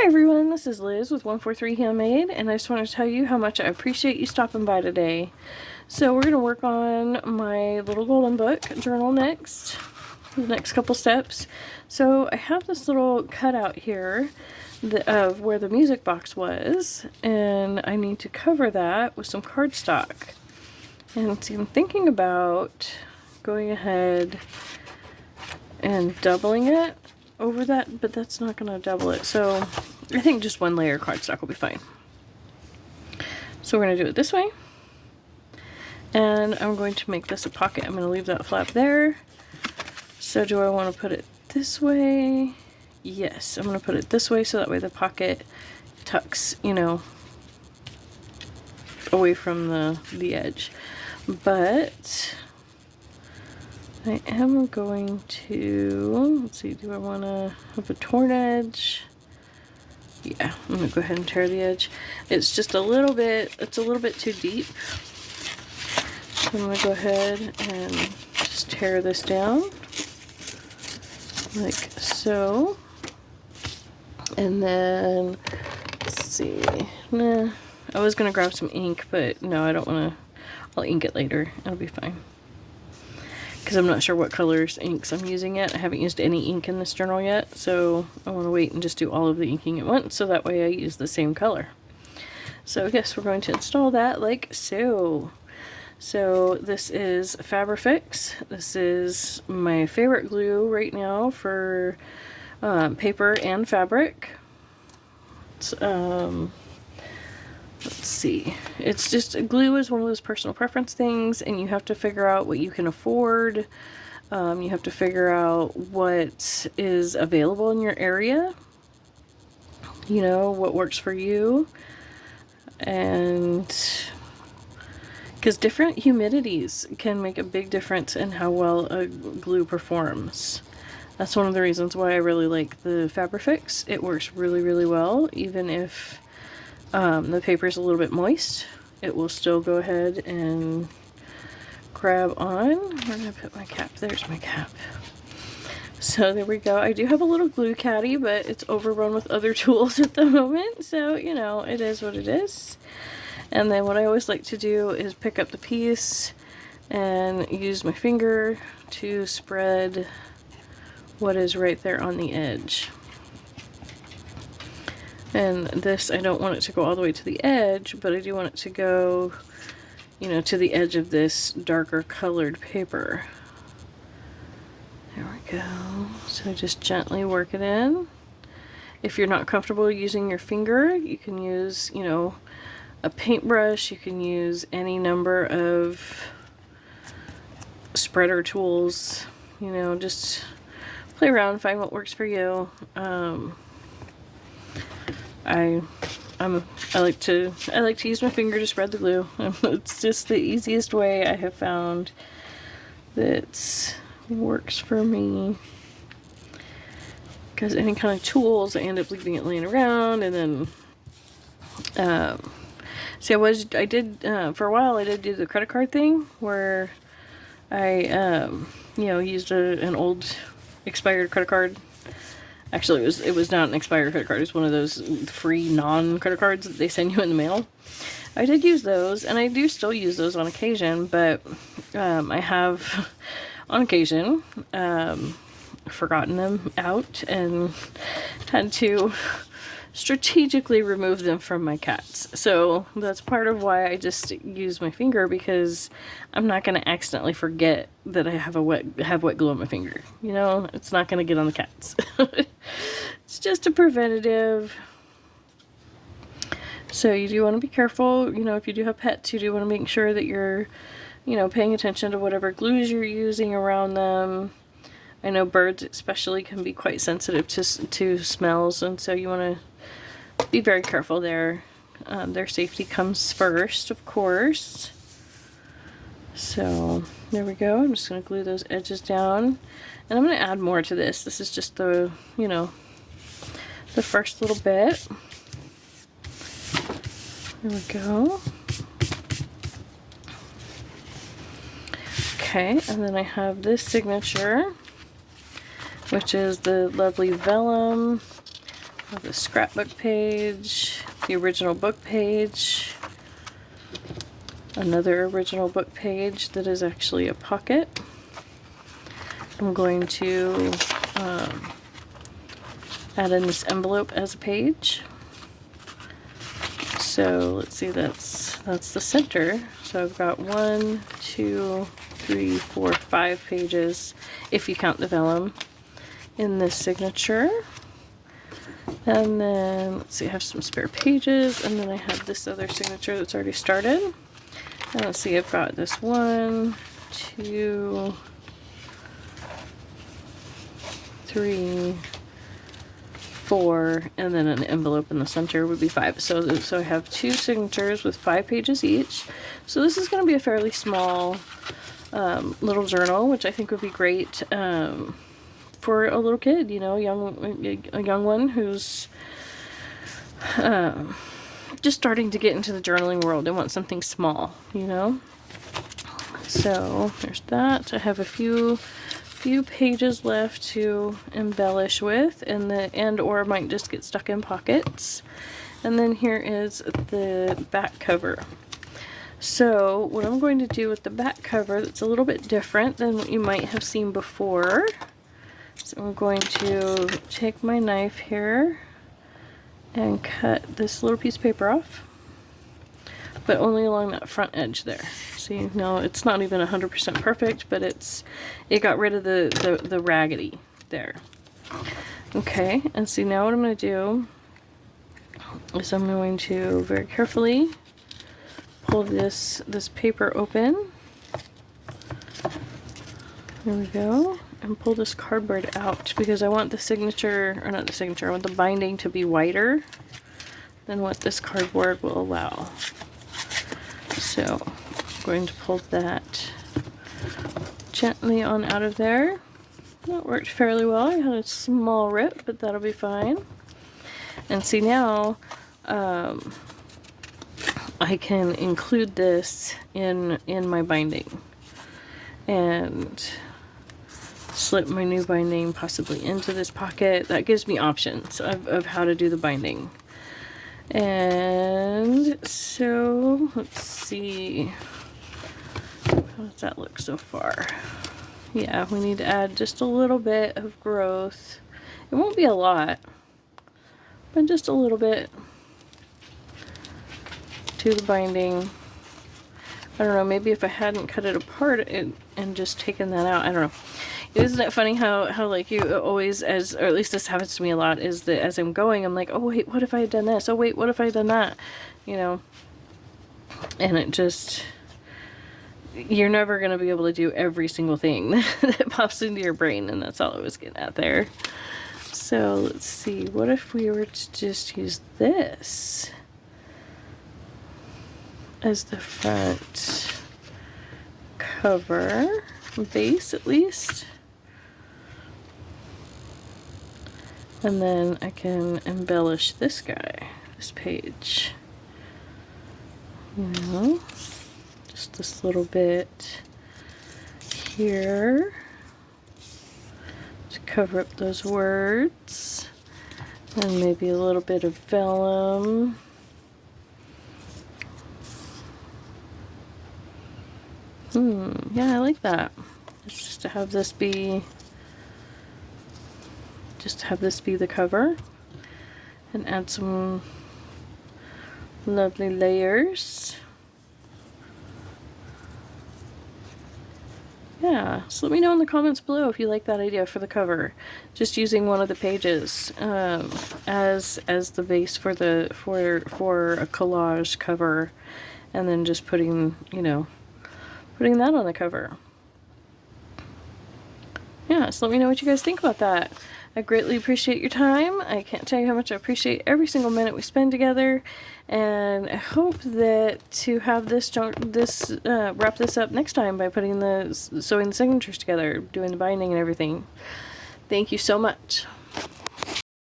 Hi everyone, this is Liz with 143 Handmade, and I just want to tell you how much I appreciate you stopping by today. So we're going to work on my little golden book journal next, the next couple steps. So I have this little cutout here of where the music box was, and I need to cover that with some cardstock. And see, I'm thinking about going ahead and doubling it over that, but that's not going to double it, so I think just one layer of cardstock will be fine. So we're going to do it this way, and I'm going to make this a pocket. I'm going to leave that flap there. So do I want to put it this way? Yes, I'm going to put it this way so that way the pocket tucks, you know, away from the edge. But I am going to, let's see, do I want to have a torn edge? Yeah, I'm going to go ahead and tear the edge. It's just a little bit, it's a little bit too deep. So I'm going to go ahead and just tear this down, like so. And then, let's see, nah, I was going to grab some ink, but no, I don't want to, I'll ink it later, it'll be fine. Because I'm not sure what colors inks I'm using yet. I haven't used any ink in this journal yet, so I want to wait and just do all of the inking at once, so that way I use the same color. So I guess we're going to install that like so. So this is Fabrifix. This is my favorite glue right now for paper and fabric. It's, let's see, it's just, glue is one of those personal preference things, and you have to figure out what you can afford. You have to figure out what is available in your area, you know, what works for you. And because different humidities can make a big difference in how well a glue performs. That's one of the reasons why I really like the Fabrifix. It works really, really well, even if the paper is a little bit moist. It will still go ahead and grab on. Where did I put my cap? There's my cap. So there we go. I do have a little glue caddy, but it's overrun with other tools at the moment. So, you know, it is what it is. And then what I always like to do is pick up the piece and use my finger to spread what is right there on the edge. And this, I don't want it to go all the way to the edge, but I do want it to go, you know, to the edge of this darker colored paper. There we go. So just gently work it in. If you're not comfortable using your finger, you can use, you know, a paintbrush. You can use any number of spreader tools. You know, just play around, find what works for you. I like to use my finger to spread the glue. It's just the easiest way I have found that works for me. Because any kind of tools, I end up leaving it laying around, and then see, I did for a while I did do the credit card thing where I you know, used an old expired credit card. Actually, it was not an expired credit card. It was one of those free non-credit cards that they send you in the mail. I did use those, and I do still use those on occasion, but I have, on occasion, forgotten them out and had to strategically remove them from my cats. So that's part of why I just use my finger, because I'm not going to accidentally forget that I have wet glue on my finger. You know, it's not going to get on the cats. It's just a preventative. So you do want to be careful. You know, if you do have pets, you do want to make sure that you're, you know, paying attention to whatever glues you're using around them. I know birds especially can be quite sensitive to smells, and so you want to be very careful there. Their safety comes first, of course. So there we go. I'm just going to glue those edges down, and I'm going to add more to this. This is just the, you know, the first little bit. There we go. Okay, and then I have this signature, which is the lovely vellum The scrapbook page, the original book page, another original book page that is actually a pocket. I'm going to add in this envelope as a page. So let's see, that's the center. So I've got 1, 2, 3, 4, 5 pages, if you count the vellum, in this signature. And then, let's see, I have some spare pages, and then I have this other signature that's already started. And let's see, I've got this 1, 2, 3, 4, and then an envelope in the center would be 5. So I have 2 signatures with 5 pages each. So this is going to be a fairly small little journal, which I think would be great for a little kid, you know, a young one who's just starting to get into the journaling world and want something small, you know. So there's that. I have a few pages left to embellish with, and or might just get stuck in pockets. And then here is the back cover. So what I'm going to do with the back cover that's a little bit different than what you might have seen before. So I'm going to take my knife here and cut this little piece of paper off, but only along that front edge there. See, now it's not even 100% perfect, but it got rid of the raggedy there. Okay, and see, now what I'm going to do is I'm going to very carefully pull this paper open. There we go. And pull this cardboard out because I want the signature, or not the signature, I want the binding to be wider than what this cardboard will allow. So I'm going to pull that gently on out of there. That worked fairly well. I had a small rip, but that'll be fine. And see, now I can include this in my binding and slip my new binding possibly into this pocket. That gives me options of how to do the binding. And so let's see, how does that look so far? Yeah, we need to add just a little bit of growth. It won't be a lot, but just a little bit to the binding. I don't know, maybe if I hadn't cut it apart and just taken that out, I don't know. Isn't it funny how like you always, or at least this happens to me a lot, is that as I'm going, I'm like, oh wait, what if I had done this? Oh wait, what if I had done that? You know, and it just, you're never going to be able to do every single thing that pops into your brain, and that's all I was getting at there. So let's see, what if we were to just use this as the front cover base, at least. And then I can embellish this guy, this page. You know, just this little bit here to cover up those words. And maybe a little bit of vellum. Yeah, I like that. Just to have this be the cover, and add some lovely layers. Yeah, so let me know in the comments below if you like that idea for the cover. Just using one of the pages as the base for a collage cover, and then just putting that on the cover. Yeah, so let me know what you guys think about that. I greatly appreciate your time. I can't tell you how much I appreciate every single minute we spend together, and I hope that to have wrap this up next time by sewing the signatures together, doing the binding and everything. Thank you so much.